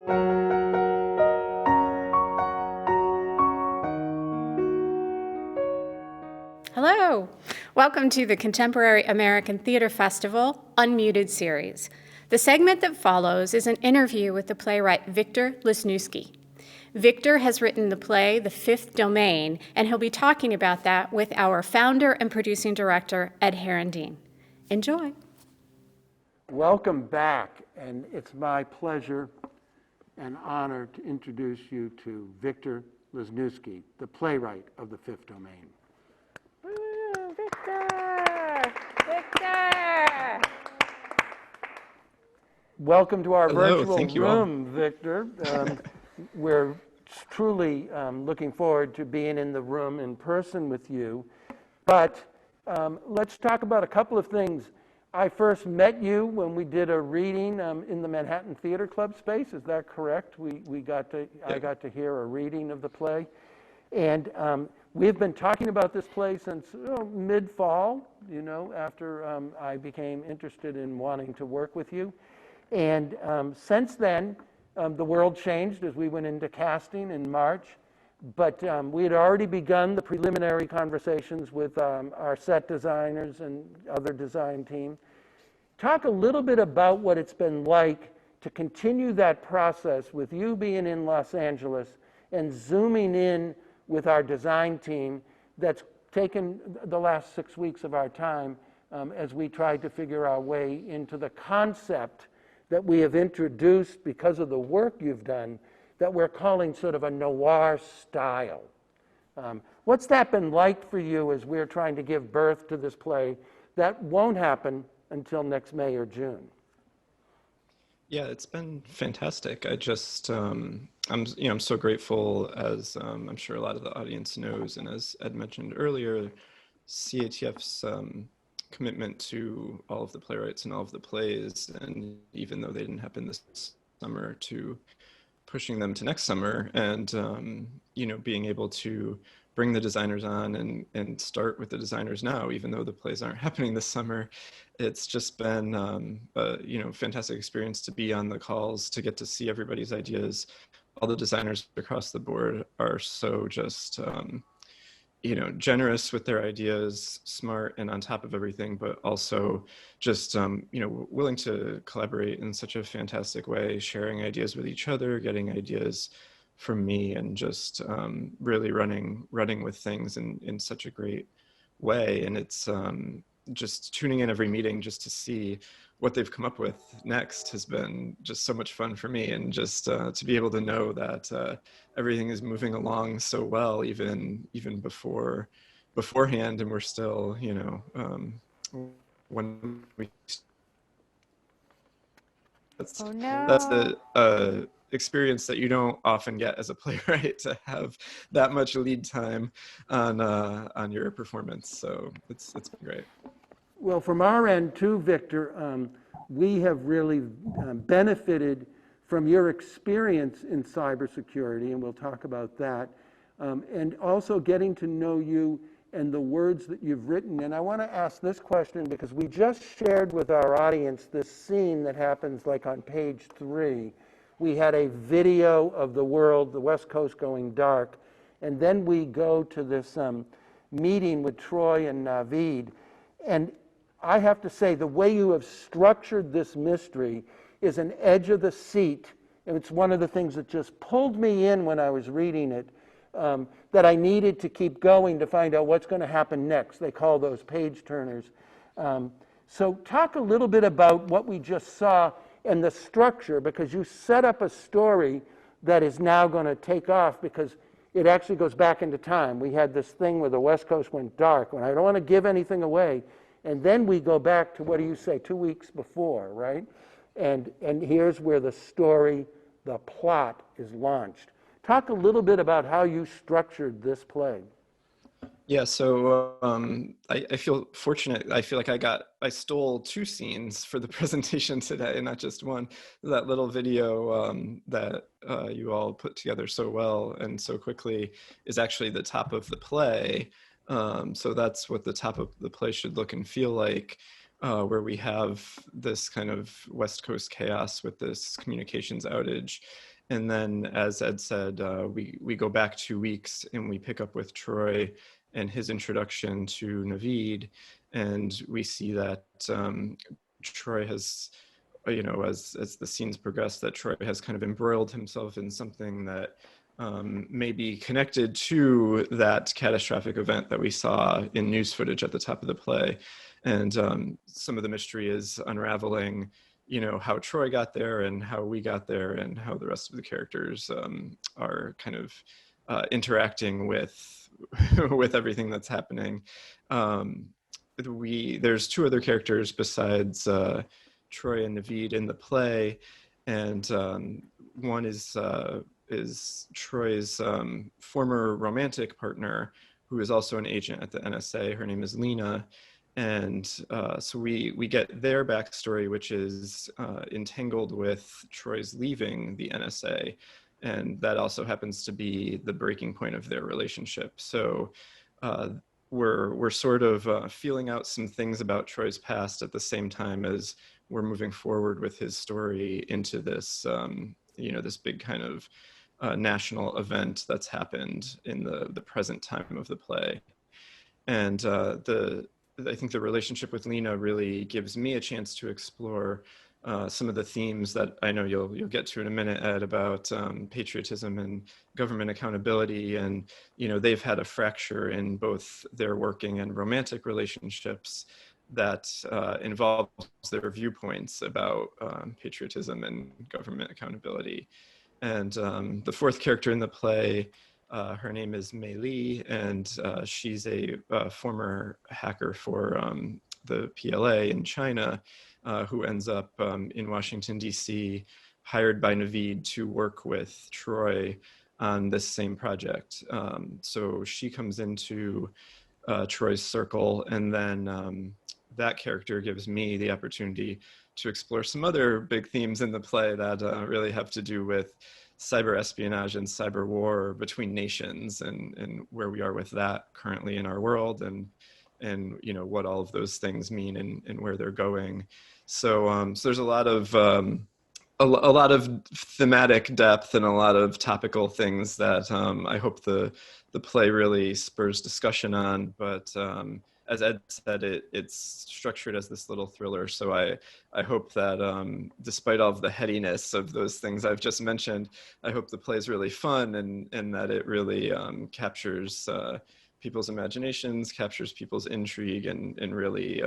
Hello, welcome to the Contemporary American Theater Festival Unmuted series. The segment that follows is an interview with the playwright Victor Lesniewski. Victor has written the play The Fifth Domain, and he'll be talking about that with our founder and producing director, Ed Herendeen. Enjoy. Welcome back, and it's my pleasure and honor to introduce you to Victor Lesniewski, the playwright of The Fifth Domain. Woo, Victor! Victor! Welcome to our Hello, virtual thank you all. room, Victor. We're truly looking forward to being in the room in person with you. But let's talk about a couple of things. I first met you when we did a reading in the Manhattan Theater Club space. Is that correct? I got to hear a reading of the play. And we've been talking about this play since mid-fall, after I became interested in wanting to work with you. And since then, the world changed as we went into casting in March. But we had already begun the preliminary conversations with our set designers and other design team. Talk a little bit about what it's been like to continue that process with you being in Los Angeles and zooming in with our design team that's taken the last 6 weeks of our time as we tried to figure our way into the concept that we have introduced because of the work you've done that we're calling sort of a noir style. What's that been like for you as we're trying to give birth to this play that won't happen until next May or June? Yeah, it's been fantastic. I'm so grateful, as I'm sure a lot of the audience knows, and as Ed mentioned earlier, CATF's commitment to all of the playwrights and all of the plays, and even though they didn't happen this summer, to pushing them to next summer, and being able to bring the designers on and start with the designers now, even though the plays aren't happening this summer. It's just been a fantastic experience to be on the calls, to get to see everybody's ideas. All the designers across the board are so just generous with their ideas, smart and on top of everything, but also just, willing to collaborate in such a fantastic way, sharing ideas with each other, getting ideas from me, and just really running with things in such a great way. And it's just tuning in every meeting just to see what they've come up with next has been just so much fun for me, and just to be able to know that everything is moving along so well, even beforehand, and we're still, when we that's the experience that you don't often get as a playwright, to have that much lead time on your performance. So it's been great. Well, from our end too, Victor, we have really benefited from your experience in cybersecurity, and we'll talk about that, and also getting to know you and the words that you've written. And I want to ask this question because we just shared with our audience this scene that happens like on page 3. We had a video of the world, the West Coast going dark, and then we go to this meeting with Troy and Naveed. And I have to say, the way you have structured this mystery is an edge of the seat, and it's one of the things that just pulled me in when I was reading it, that I needed to keep going to find out what's going to happen next. They call those page turners. So talk a little bit about what we just saw and the structure, because you set up a story that is now going to take off because it actually goes back into time. We had this thing where the West Coast went dark, when I don't want to give anything away, and then we go back to, what do you say, 2 weeks before, right? And here's where the story, the plot is launched. Talk a little bit about how you structured this play. Yeah, so I feel fortunate. I feel like I stole 2 scenes for the presentation today, not just one. That little video that you all put together so well and so quickly is actually the top of the play. So that's what the top of the play should look and feel like, where we have this kind of West Coast chaos with this communications outage. And then, as Ed said, we go back 2 weeks and we pick up with Troy and his introduction to Naveed. And we see that Troy has, as the scenes progress, that Troy has kind of embroiled himself in something that may be connected to that catastrophic event that we saw in news footage at the top of the play. And some of the mystery is unraveling, how Troy got there and how we got there and how the rest of the characters are kind of interacting with with everything that's happening. There's 2 other characters besides Troy and Naveed in the play, and one is Troy's former romantic partner, who is also an agent at the NSA. Her name is Lena. And so we get their backstory, which is entangled with Troy's leaving the NSA. And that also happens to be the breaking point of their relationship. So we're sort of feeling out some things about Troy's past at the same time as we're moving forward with his story into this, this big kind of national event that's happened in the present time of the play. And I think the relationship with Lena really gives me a chance to explore some of the themes that I know you'll get to in a minute, Ed, about patriotism and government accountability. And, they've had a fracture in both their working and romantic relationships that involves their viewpoints about patriotism and government accountability. And the 4th character in the play, her name is Mei Li, and she's a former hacker for the PLA in China, who ends up in Washington, D.C., hired by Naveed to work with Troy on this same project. So she comes into Troy's circle, and then that character gives me the opportunity to explore some other big themes in the play that really have to do with cyber espionage and cyber war between nations, and where we are with that currently in our world, and what all of those things mean and where they're going. So there's a lot of thematic depth and a lot of topical things that I hope the play really spurs discussion on. But as Ed said, it's structured as this little thriller. So I hope that despite all of the headiness of those things I've just mentioned, I hope the play is really fun and that it really captures people's imaginations, captures people's intrigue, and really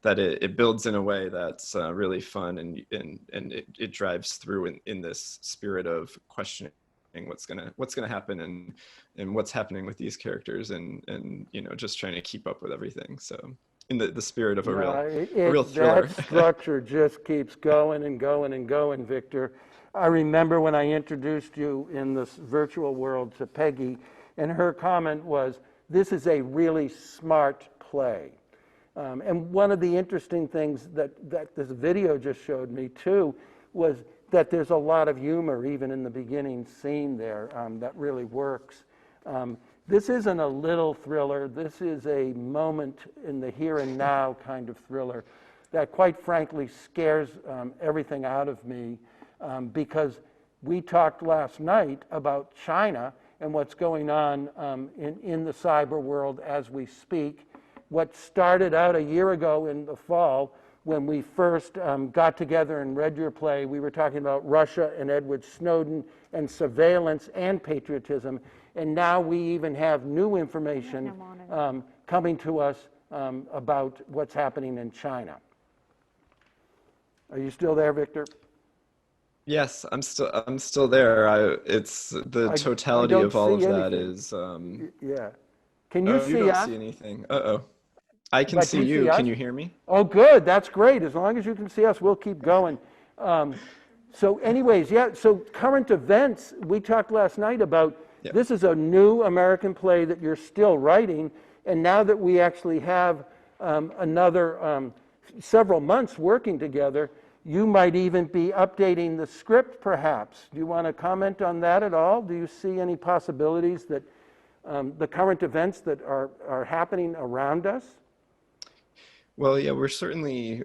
that it builds in a way that's really fun and it drives through in this spirit of questioning what's gonna happen and what's happening with these characters and just trying to keep up with everything. So in the spirit of a real thriller. That structure just keeps going and going and going, Victor. I remember when I introduced you in this virtual world to Peggy, and her comment was, "This is a really smart play." And one of the interesting things that this video just showed me too was that there's a lot of humor even in the beginning scene there that really works. This isn't a little thriller. This is a moment in the here and now kind of thriller that quite frankly scares everything out of me because we talked last night about China and what's going on in the cyber world as we speak. What started out a year ago in the fall when we first got together and read your play, we were talking about Russia and Edward Snowden and surveillance and patriotism. And now we even have new information coming to us about what's happening in China. Are you still there, Victor? Yes, I'm still there. It's the totality of all of that is. Yeah. Can you see you don't us? see anything. Uh-oh. I can But see you you. see us? Can you hear me? Oh, good. That's great. As long as you can see us, we'll keep going. So anyways, yeah, so current events, we talked last night about this is a new American play that you're still writing, and now that we actually have another several months working together, you might even be updating the script, perhaps. Do you want to comment on that at all? Do you see any possibilities that the current events that are happening around us? Well, yeah, we're certainly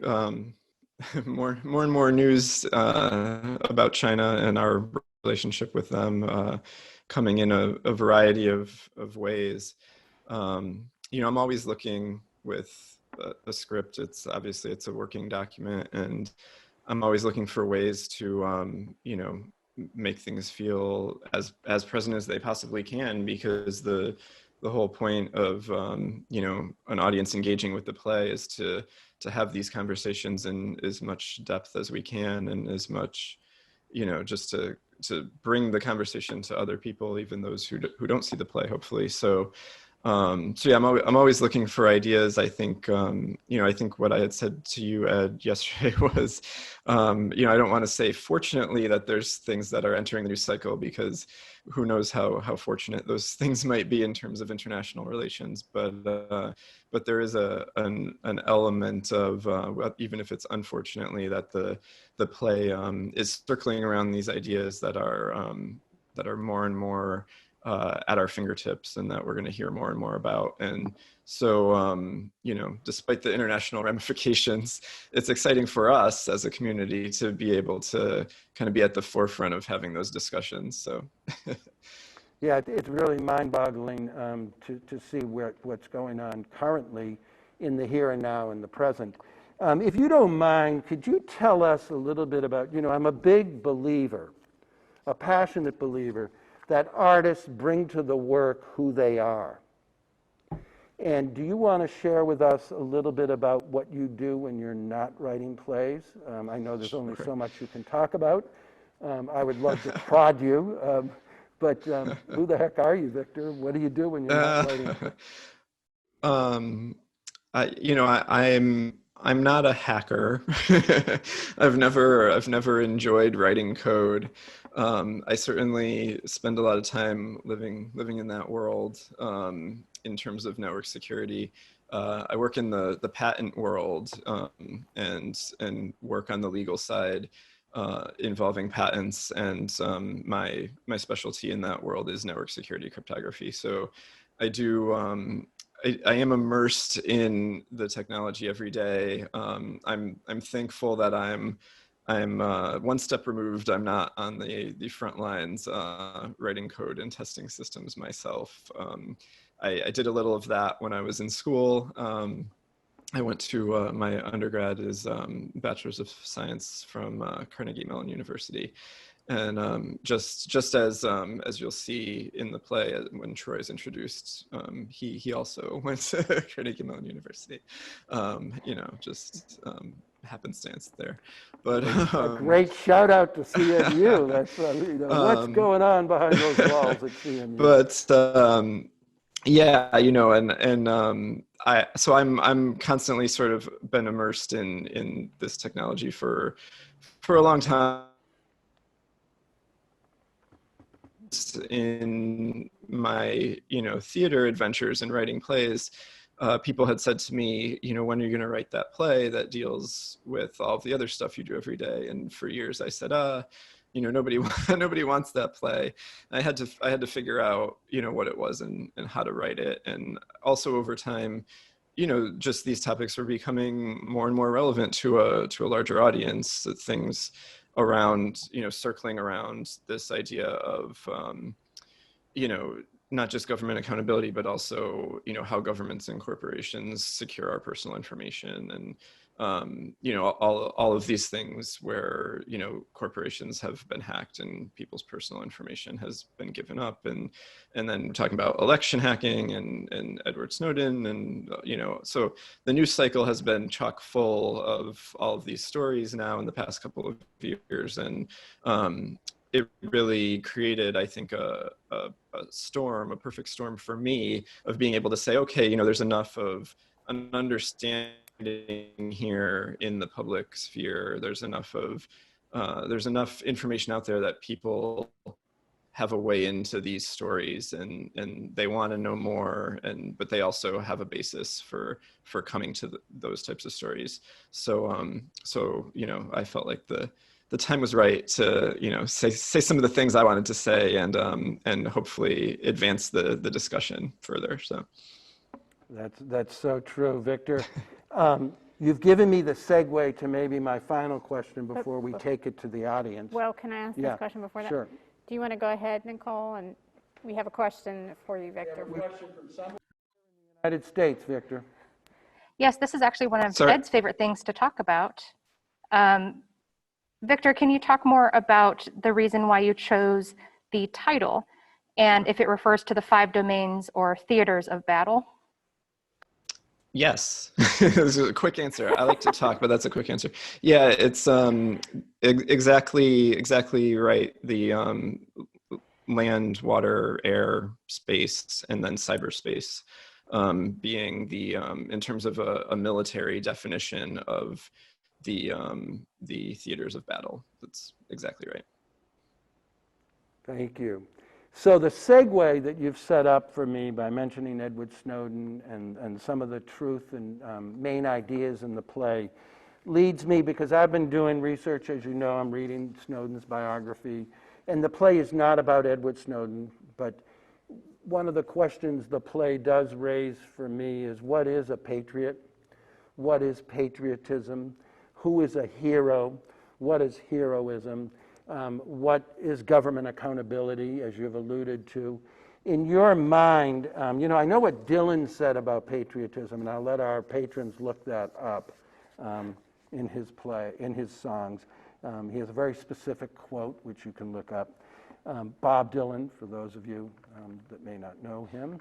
more and more news about China and our relationship with them, coming in a variety of ways. I'm always looking with a script. It's obviously it's a working document, and I'm always looking for ways to, make things feel as present as they possibly can, because the whole point of, an audience engaging with the play is to have these conversations in as much depth as we can, and as much, just to bring the conversation to other people, even those who don't see the play, hopefully. So yeah, I'm always looking for ideas. I think, I think what I had said to you, Ed, yesterday was, I don't want to say fortunately that there's things that are entering the news cycle, because who knows how fortunate those things might be in terms of international relations. But there is an element of, even if it's unfortunately, that the play is circling around these ideas that are more and more at our fingertips, and that we're going to hear more and more about. And so, despite the international ramifications, it's exciting for us as a community to be able to kind of be at the forefront of having those discussions. So, yeah, it's really mind-boggling to see what's going on currently in the here and now, in the present. If you don't mind, could you tell us a little bit about, I'm a big believer, a passionate believer, that artists bring to the work who they are. And do you want to share with us a little bit about what you do when you're not writing plays? I know there's only so much you can talk about. I would love to prod you, but who the heck are you, Victor? What do you do when you're not writing? I'm not a hacker. I've never enjoyed writing code. I certainly spend a lot of time living in that world, in terms of network security. I work in the patent world, and work on the legal side, involving patents, and my specialty in that world is network security cryptography. So I do. I am immersed in the technology every day. I'm thankful that I'm one step removed. I'm not on the front lines writing code and testing systems myself. I did a little of that when I was in school. I went to my undergrad is Bachelor's of Science from Carnegie Mellon University. And just as you'll see in the play, when Troy's introduced, he also went to Carnegie Mellon University. Just happenstance there. But a great shout out to CMU. That's what's going on behind those walls at CMU. But yeah, I'm constantly sort of been immersed in this technology for a long time. In my theater adventures and writing plays, people had said to me, when are you going to write that play that deals with all of the other stuff you do every day? And for years I said, nobody wants that play. I had to figure out what it was and how to write it. And also over time, just these topics were becoming more and more relevant to a larger audience. Things around, circling around this idea of, not just government accountability, but also, how governments and corporations secure our personal information, and, all of these things where, corporations have been hacked and people's personal information has been given up, and then talking about election hacking and Edward Snowden, and, so the news cycle has been chock full of all of these stories now in the past couple of years. And, it really created, I think, a perfect storm for me of being able to say, okay, there's enough of an understanding here in the public sphere. There's enough information out there that people have a way into these stories, and they want to know more, but they also have a basis for coming to those types of stories. So I felt like the time was right to say some of the things I wanted to say, and hopefully advance the discussion further. So that's so true, Victor. You've given me the segue to maybe my final question before we take it to the audience. Well, can I ask this question before that? Sure. Do you want to go ahead, Nicole? And we have a question for you, Victor. We have a question from someone in the United States, Victor. Yes, this is actually one of Sorry. Ed's favorite things to talk about. Victor, can you talk more about the reason why you chose the title and if it refers to the 5 domains or theaters of battle? Yes, this is a quick answer. I like to talk, but that's a quick answer. Yeah, it's exactly right. The land, water, air, space, and then cyberspace being the in terms of a military definition of the theaters of battle. That's exactly right. Thank you. So the segue that you've set up for me by mentioning Edward Snowden and some of the truth and main ideas in the play leads me, because I've been doing research, as you know, I'm reading Snowden's biography, and the play is not about Edward Snowden, but one of the questions the play does raise for me is, what is a patriot? What is patriotism? Who is a hero? What is heroism? What is government accountability, as you've alluded to? In your mind, you know, I know what Dylan said about patriotism, and I'll let our patrons look that up in his play, in his songs. He has a very specific quote, which you can look up. Bob Dylan, for those of you that may not know him.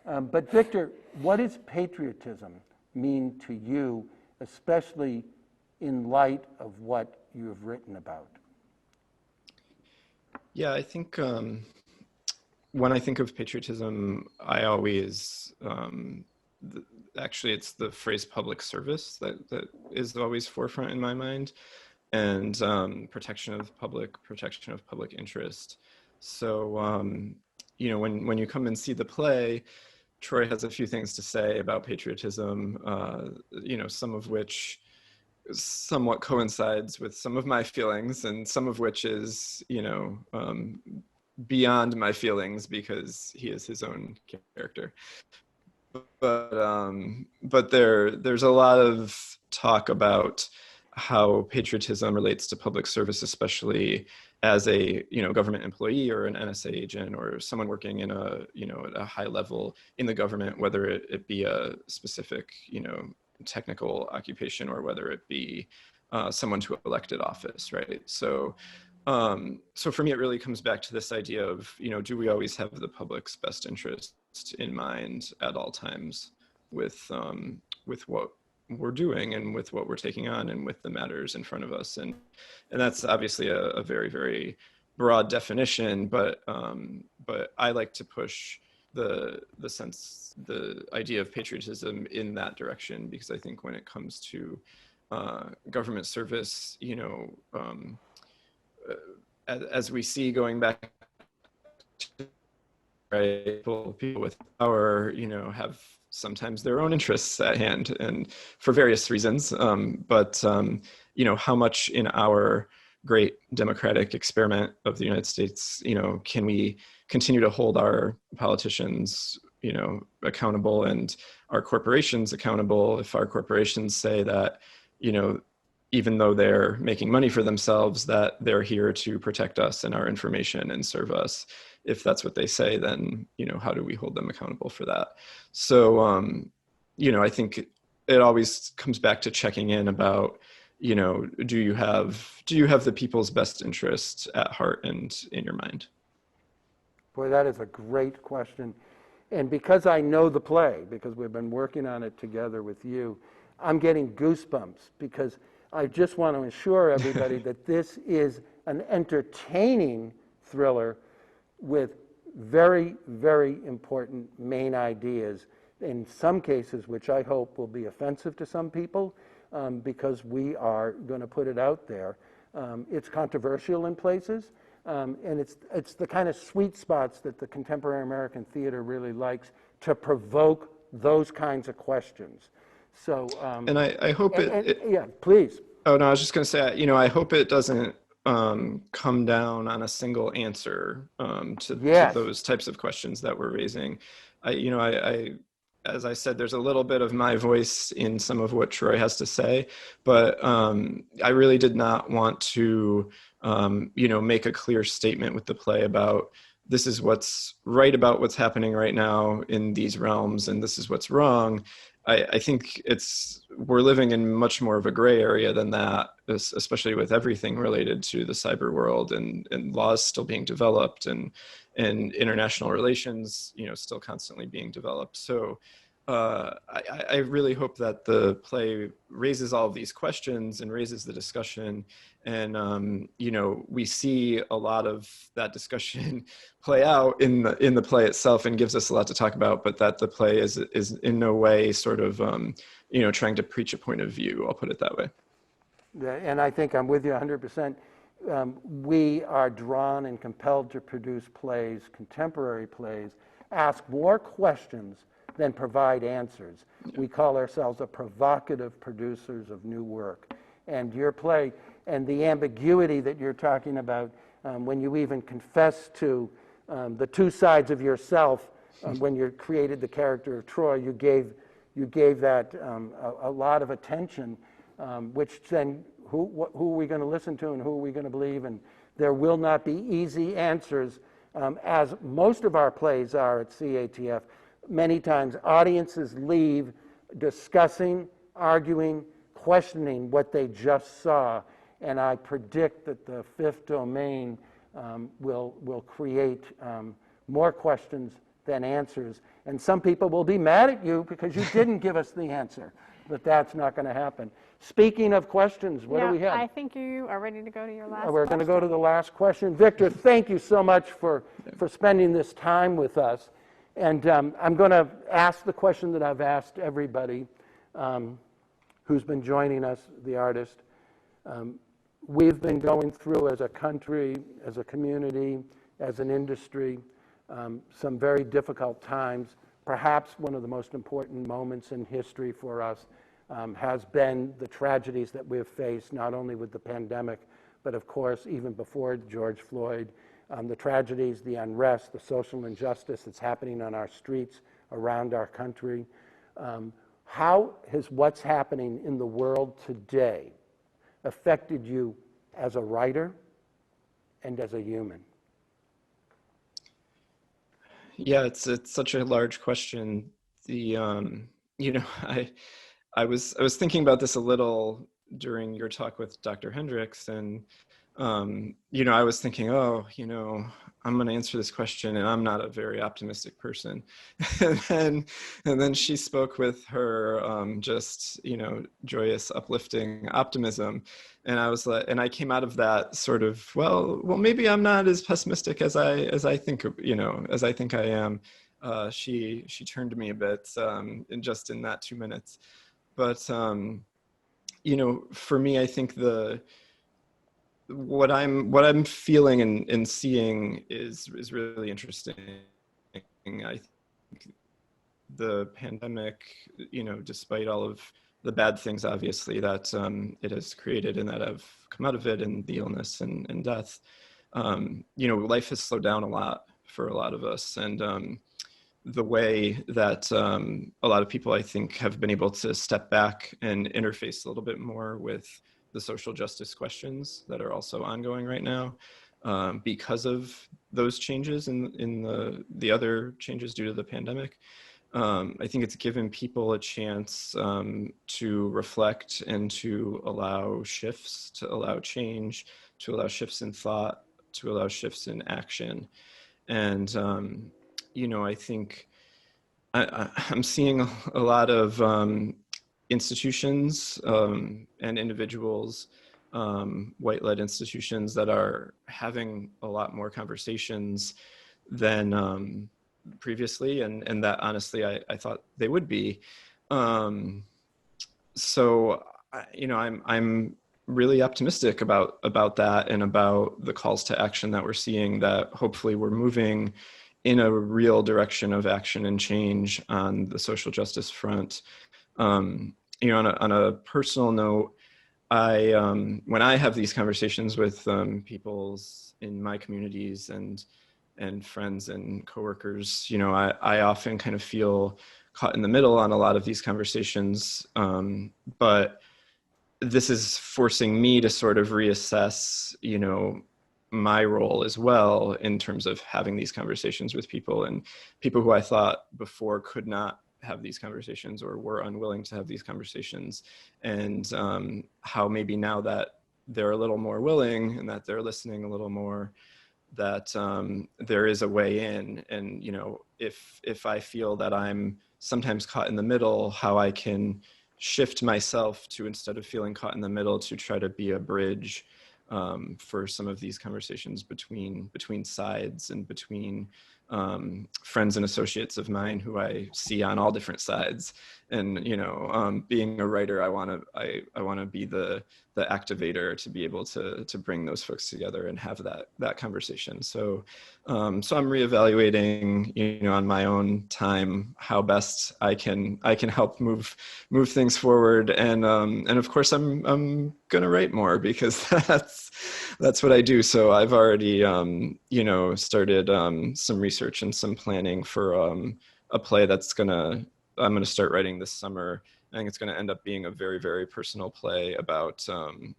But Victor, what does patriotism mean to you, especially in light of what you have written about? Yeah, I think when I think of patriotism, I always, actually it's the phrase public service that is always forefront in my mind, and protection of public interest. So, you know, when you come and see the play, Troy has a few things to say about patriotism, you know, some of which somewhat coincides with some of my feelings, and some of which is, you know, beyond my feelings because he is his own character. But there's a lot of talk about how patriotism relates to public service, especially as a, you know, government employee or an NSA agent or someone working in a, you know, at a high level in the government, whether it be a specific, you know, technical occupation or whether it be someone to elected office, right? So, so for me, it really comes back to this idea of, you know, do we always have the public's best interest in mind at all times with what we're doing and with what we're taking on and with the matters in front of us, and that's obviously a very, very broad definition, but I like to push the idea of patriotism in that direction, because I think when it comes to government service, you know, as we see going back to, right, people with power, you know, have sometimes their own interests at hand, and for various reasons. But you know, how much in our great democratic experiment of the United States, you know, can we continue to hold our politicians, you know, accountable, and our corporations accountable if our corporations say that, you know, even though they're making money for themselves, that they're here to protect us and our information and serve us. If that's what they say, then, you know, how do we hold them accountable for that? So, you know, I think it always comes back to checking in about, you know, do you have the people's best interest at heart and in your mind? Boy, that is a great question. And because I know the play, because we've been working on it together with you, I'm getting goosebumps, because I just want to assure everybody that this is an entertaining thriller with very, very important main ideas, in some cases, which I hope will be offensive to some people, because we are going to put it out there. It's controversial in places, and it's the kind of sweet spots that the contemporary American theater really likes, to provoke those kinds of questions. So, and I hope yeah, please. Oh no, I was just going to say, you know, I hope it doesn't come down on a single answer to those types of questions that we're raising. I as I said, there's a little bit of my voice in some of what Troy has to say, but I really did not want to make a clear statement with the play about this is what's right about what's happening right now in these realms, and this is what's wrong. I think we're living in much more of a gray area than that, especially with everything related to the cyber world and laws still being developed and international relations, still constantly being developed. So I really hope that the play raises all of these questions and raises the discussion. And, we see a lot of that discussion play out in the play itself and gives us a lot to talk about, but that the play is in no way sort of, trying to preach a point of view. I'll put it that way. And I think I'm with you 100%. We are drawn and compelled to produce plays, contemporary plays, ask more questions than provide answers. Yeah. We call ourselves a provocative producers of new work. And your play and the ambiguity that you're talking about, when you even confess to the two sides of yourself, when you created the character of Troy, you gave that a lot of attention, which then who are we going to listen to and who are we going to believe? And there will not be easy answers, as most of our plays are at CATF. Many times audiences leave discussing, arguing, questioning what they just saw. And I predict that the fifth domain will create more questions than answers. And some people will be mad at you because you didn't give us the answer. But that's not going to happen. Speaking of questions, what do we have? I think you are ready to go to your last We're going to go to the last question. Victor, thank you so much for spending this time with us. And I'm going to ask the question that I've asked everybody who's been joining us, the artist. We've been going through, as a country, as a community, as an industry, some very difficult times. Perhaps one of the most important moments in history for us has been the tragedies that we've faced, not only with the pandemic, but of course, even before George Floyd, the tragedies, the unrest, the social injustice that's happening on our streets around our country. How has what's happening in the world today affected you as a writer and as a human? Yeah, it's such a large question. I was thinking about this a little during your talk with Dr. Hendricks, and I was thinking, I'm going to answer this question, and I'm not a very optimistic person. and then she spoke with her joyous, uplifting optimism, and I was like, and I came out of that sort of, well, maybe I'm not as pessimistic as I think I am. She turned to me a bit in that 2 minutes, but for me, I think what I'm feeling and seeing is really interesting. I think the pandemic, despite all of the bad things, obviously, that it has created and that have come out of it, and the illness and death, life has slowed down a lot for a lot of us. And the way that a lot of people, I think, have been able to step back and interface a little bit more with the social justice questions that are also ongoing right now, because of those changes in the other changes due to the pandemic. I think it's given people a chance to reflect and to allow shifts, to allow change, to allow shifts in thought, to allow shifts in action. And I think I'm seeing a lot of institutions and individuals, white-led institutions, that are having a lot more conversations than previously, and that honestly I thought they would be. So I'm really optimistic about that, and about the calls to action that we're seeing, that hopefully we're moving in a real direction of action and change on the social justice front. On a personal note, when I have these conversations with people in my communities and friends and coworkers, I often kind of feel caught in the middle on a lot of these conversations. But this is forcing me to sort of reassess, you know, my role as well in terms of having these conversations with people, and people who I thought before could not have these conversations or were unwilling to have these conversations, and how maybe now that they're a little more willing and that they're listening a little more, that there is a way in. And, you know, if I feel that I'm sometimes caught in the middle, how I can shift myself to, instead of feeling caught in the middle, to try to be a bridge for some of these conversations between sides and between friends and associates of mine who I see on all different sides. And, you know, being a writer, I want to be the activator to be able to bring those folks together and have that conversation. So I'm reevaluating, you know, on my own time, how best I can help move things forward. And of course I'm gonna write more, because that's what I do. So I've already you know, started some research and some planning for a play I'm gonna start writing this summer. I think it's going to end up being a very, very personal play about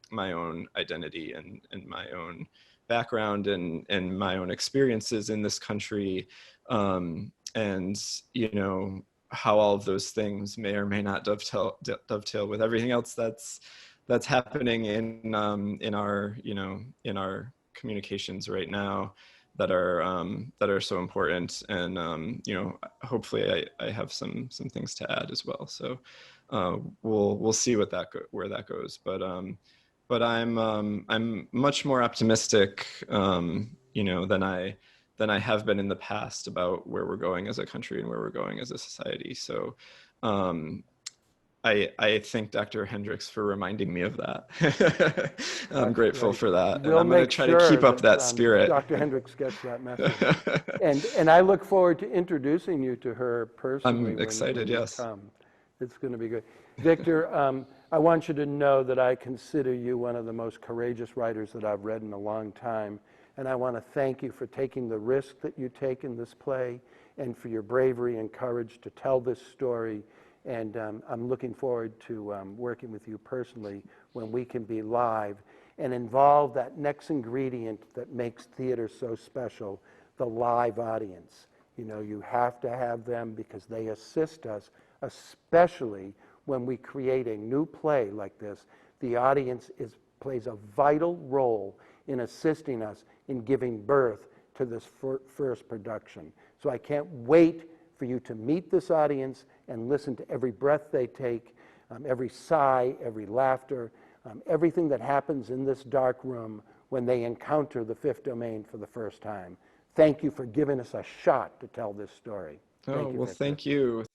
my own identity and my own background and my own experiences in this country, and, you know, how all of those things may or may not dovetail with everything else that's happening in our, you know, in our communications right now, that are so important. And you know, hopefully I have some things to add as well. So we'll see where that goes. But I'm much more optimistic, you know, than I have been in the past about where we're going as a country and where we're going as a society. So I thank Dr. Hendricks for reminding me of that. I'm grateful for that. We'll and I'm going to try to keep up that spirit. Dr. Hendricks gets that message. and I look forward to introducing you to her personally. I'm excited, yes. It's going to be good. Victor, I want you to know that I consider you one of the most courageous writers that I've read in a long time. And I want to thank you for taking the risk that you take in this play, and for your bravery and courage to tell this story. And I'm looking forward to working with you personally when we can be live and involve that next ingredient that makes theater so special, the live audience. You know, you have to have them because they assist us, especially when we create a new play like this. The audience plays a vital role in assisting us in giving birth to this first production. So I can't wait for you to meet this audience and listen to every breath they take, every sigh, every laughter, everything that happens in this dark room when they encounter the fifth domain for the first time. Thank you for giving us a shot to tell this story. Thank you, Victor. Thank you.